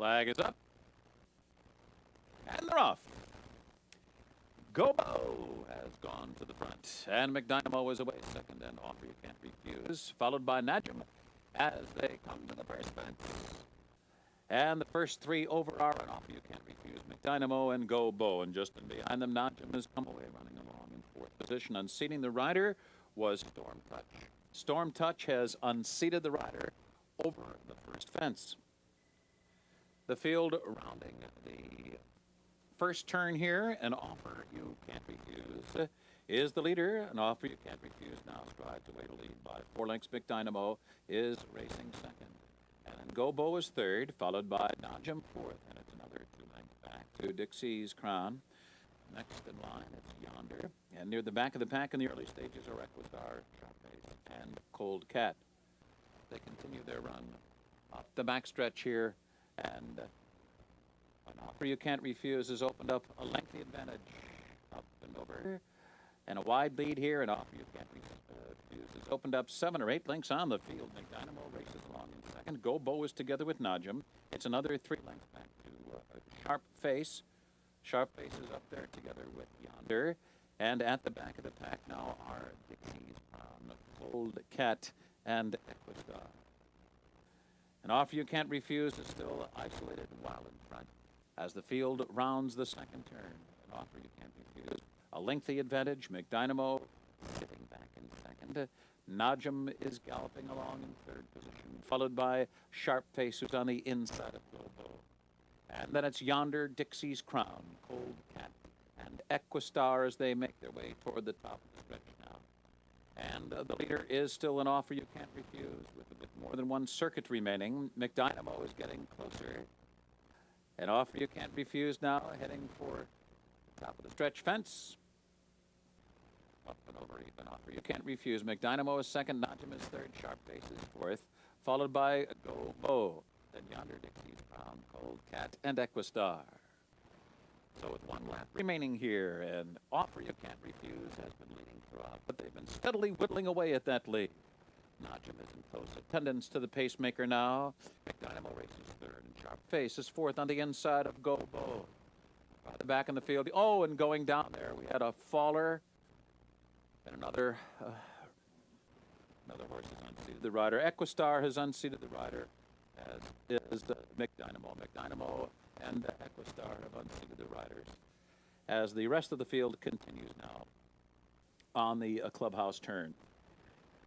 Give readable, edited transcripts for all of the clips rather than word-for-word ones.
Flag is up. And they're off. Gobo has gone to the front, and McDynamo is away second, and Offer You Can't Refuse, followed by Najim as they come to the first fence. And the first three over are an Offer You Can't Refuse, McDynamo and Gobo, and just in behind them, Najim has come away running along in fourth position. Unseating the rider was Storm Touch. Storm Touch has unseated the rider over the first fence. The field rounding the first turn here, an Offer You Can't Refuse is the leader. An Offer You Can't Refuse now strides away to lead by 4 lengths. McDynamo is racing second. And Gobo is third, followed by Najim fourth. And it's another 2 lengths back to Dixie's Crown. Next in line, it's Yonder. And near the back of the pack in the early stages are Equistar, Sharpface, and Cold Cat. They continue their run up the backstretch here. And an Offer You Can't Refuse has opened up a lengthy advantage up and over. And a wide lead here, and Offer You Can't Refuse has opened up 7 or 8 lengths on the field. McDynamo races along in second. Gobo is together with Najim. It's another 3 lengths back to Sharpface. Sharpface is up there together with Yonder. And at the back of the pack now are Dixie's Crown, Cold Cat, and Equistar. An Offer You Can't Refuse is still isolated and wild in front as the field rounds the second turn. An Offer You Can't Refuse, a lengthy advantage. McDynamo sitting back in second. Najim is galloping along in third position, followed by Sharpface, who's on the inside of Gobo. And then it's Yonder, Dixie's Crown, Cold Cat, and Equistar as they make their way toward the top of the stretch now. And the leader is still an Offer You Can't Refuse with a bit more than 1 circuit remaining. McDynamo is getting closer. An Offer You Can't Refuse now heading for the top of the stretch fence. Up and over even. Offer You Can't Refuse. McDynamo is second. Najim is third. Sharpface is fourth. Followed by Gobo. Then Yonder, Dixie's Crown, Cold Cat, and Equistar. So with 1 lap remaining here, and Offer You Can't Refuse has been leading throughout, but they've been steadily whittling away at that lead. Najim is in close attendance to the pacemaker now. McDynamo races third, and Sharpface is fourth on the inside of Gobo. By the back in the field. Oh, and going down there, we had a faller, and another horse has unseated the rider. Equistar has unseated the rider, as is McDynamo. McDynamo and Equistar have unseated the riders as the rest of the field continues now on the clubhouse turn.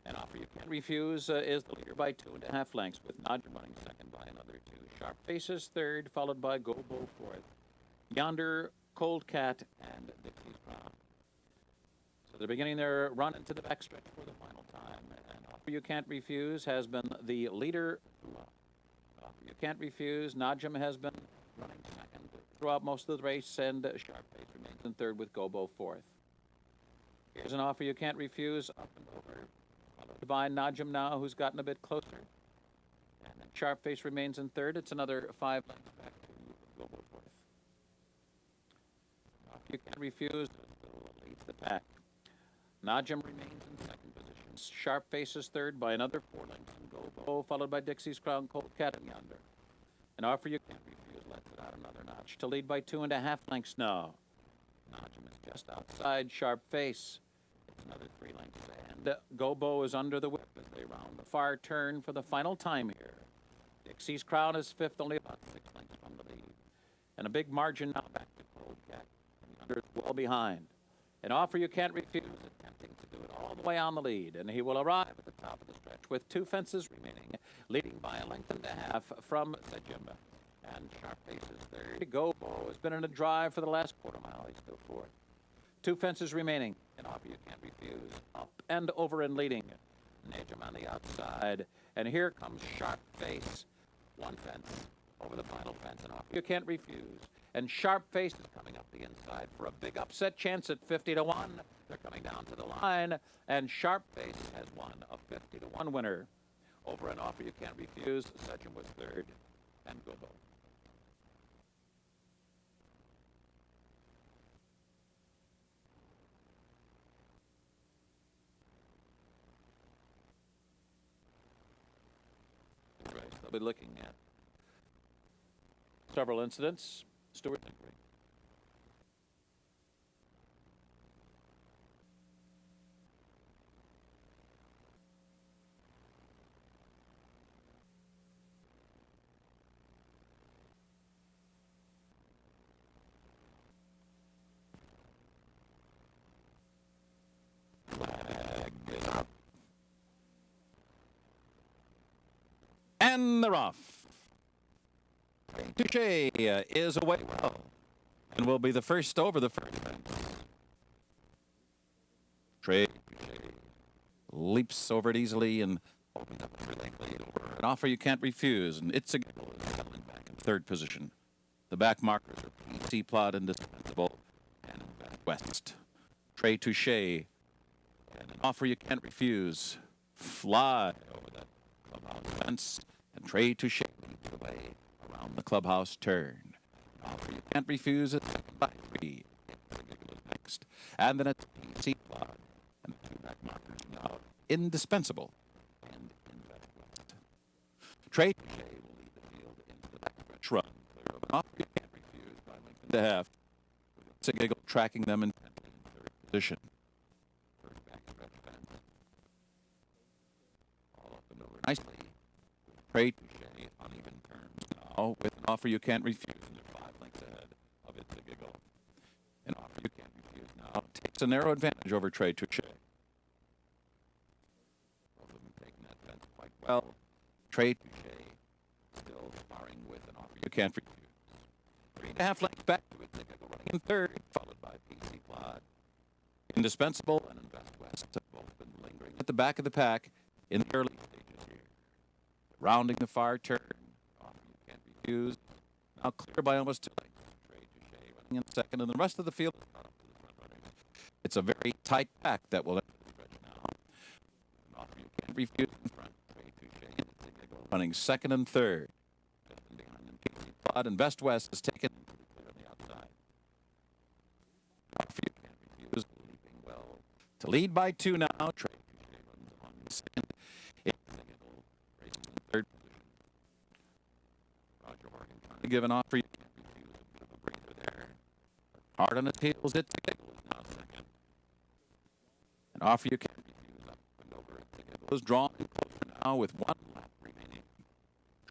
And Offer You Can't Refuse is the leader by 2.5 lengths, with Najim running second by another 2. Sharpface is third, followed by Gobo fourth. Yonder, Cold Cat, and Dixie's Crown. So they're beginning their run into the backstretch for the final time. And Offer You Can't Refuse has been the leader throughout. Offer You Can't Refuse. Najim has been running second throughout most of the race, and Sharpface remains in third with Gobo fourth. Here's an Offer You Can't Refuse, up and over, followed by Najim now, who's gotten a bit closer. And then Sharpface remains in third. It's another 5 lengths back to Gobo fourth. Offer You Can't Refuse still leads the pack. Najim remains in second position. Sharpface is third by another 4 lengths, and Gobo, followed by Dixie's Crown, Cold Cat, and Yonder. An Offer You Can't Refuse lets it out another notch to lead by 2.5 lengths now. Najim is just outside Sharpface. It's another 3 lengths, and Gobo is under the whip as they round the far turn for the final time here. Dixie's Crown is fifth, only about 6 lengths from the lead. And a big margin now back to Cold Cat. Yonder is well behind. An Offer You Can't Refuse, attempting to do it all the way on the lead, and he will arrive at the top of the stretch with 2 fences remaining, leading by 1.5 lengths from Sejim. And Sharpface is third. Gobo has been in a drive for the last quarter mile. He's still fourth. 2 fences remaining, and Offer You Can't Refuse, up and over and leading. Najim on the outside, and here comes Sharpface. 1 fence over the final fence, and Offer You Can't Refuse. And Sharpface is coming up the inside for a big upset chance at 50-1. They're coming down to the line, and Sharpface has won a 50-1 winner over an Offer You Can't Refuse. Sejim was third, and Gobo. They'll be looking at several incidents. Stewart's inquiry. Flag is up. And they're off. Touche is away well and will be the first over the first fence. Trey leaps over it easily and opens up a lead over an offer you can't refuse, and it's a goal settling back in third position. The back markers are PC Plot, Indispensable, and West. Trey Touche and an offer you can't refuse. Fly over that clubhouse fence, and Trey Touche leads the way around the clubhouse turn. An offer you can't refuse is second by 3. Next, and then it's PC Plot, and the two back markers now Indispensable and Invest West. Trey Touche will lead the field into the back stretch run. Clear of an offer you can't refuse by length and a half. It's a giggle tracking them intently in third position. First back stretch fence. All up and over nicely. Trey Touche on even terms now with an offer you can't refuse, and they're 5 lengths ahead of It's a Giggle. An offer you can't refuse now takes a narrow advantage over Trey Touche. Both of them taking that fence quite well. Trey Touche still sparring with an offer you can't refuse. 3.5 lengths back to It's a Giggle running in third, followed by PC Plot. Indispensable and Invest West have both been lingering at the back of the pack in the early stages here. Rounding the far turn, offer you can't refuse. Now clear by almost 2 lengths. Trey Touche running in second, and the rest of the field is not up to the front runners. It's a very tight pack that will enter the stretch now. An offer you can't refuse in front. Trey Touche and It's a Giggle running second and third. Just in behind them, PC Plot, and Invest West is taken pretty clear on the outside. An offer you can't refuse, leaping well. To lead by 2 now, Trey Touche runs on second. It's a Giggle racing in third position. Roger Morgan trying to give an offer you can't refuse, a bit of a breather there. Hard on his heels, It's a Giggle is now second. An offer you can't refuse up and over. It's a Giggle is drawn in closer now with 1 lap remaining.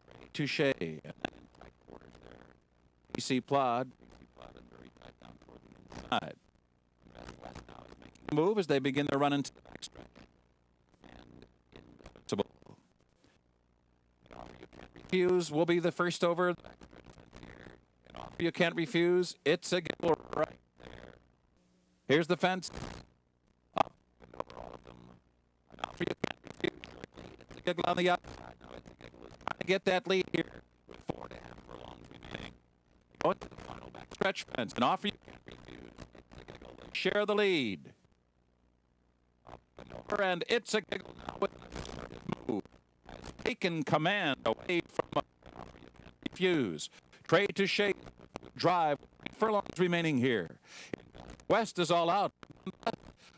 Trey Touche and then in tight quarters there. PC Plot is very tight down toward the inside. Invest West now is making a move as they begin their run into the backstretch. And Indispensable. An offer you can't refuse will be the first over the backstretch fence here. An offer you can't refuse. It's a Giggle right there. Here's the fence. Up and over all of them. An offer you can't refuse. Shortly. It's a Giggle on the outside. Now It's a Giggle is trying to get that lead here with 4.5 furlongs remaining. Going to the final backstretch fence. An offer you can't refuse. It's a Giggle. They share the lead. Up and over, and It's a Giggle now with an assertive move. Has taken command away from an offer you can't refuse. Trey Touche drive with 3 furlongs remaining here. West is all out.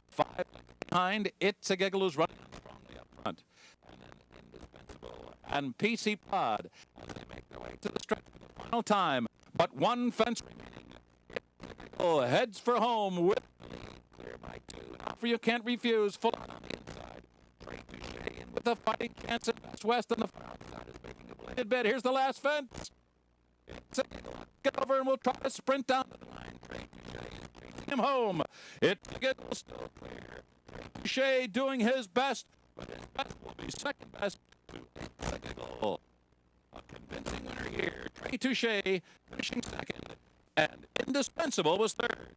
5 lengths behind. It's a Giggle who's running strongly up front. And then Indispensable and PC Plot as they make their way to the stretch for the final time. But 1 fence remaining. It's a Giggle heads for home with the lead clear by 2. An offer you can't refuse. Full on the inside. Trey Touche in with a fighting chance. Invest West on the far outside is making a bladed bed. Here's the last fence. It's a Giggle. Get over and we'll try to sprint down to the line. Trey Touche is chasing him home. It's a Giggle still clear. Trey Touche doing his best, but his best will be second best to It's a Giggle. A convincing winner here. Trey Touche finishing second, and Indispensable was third.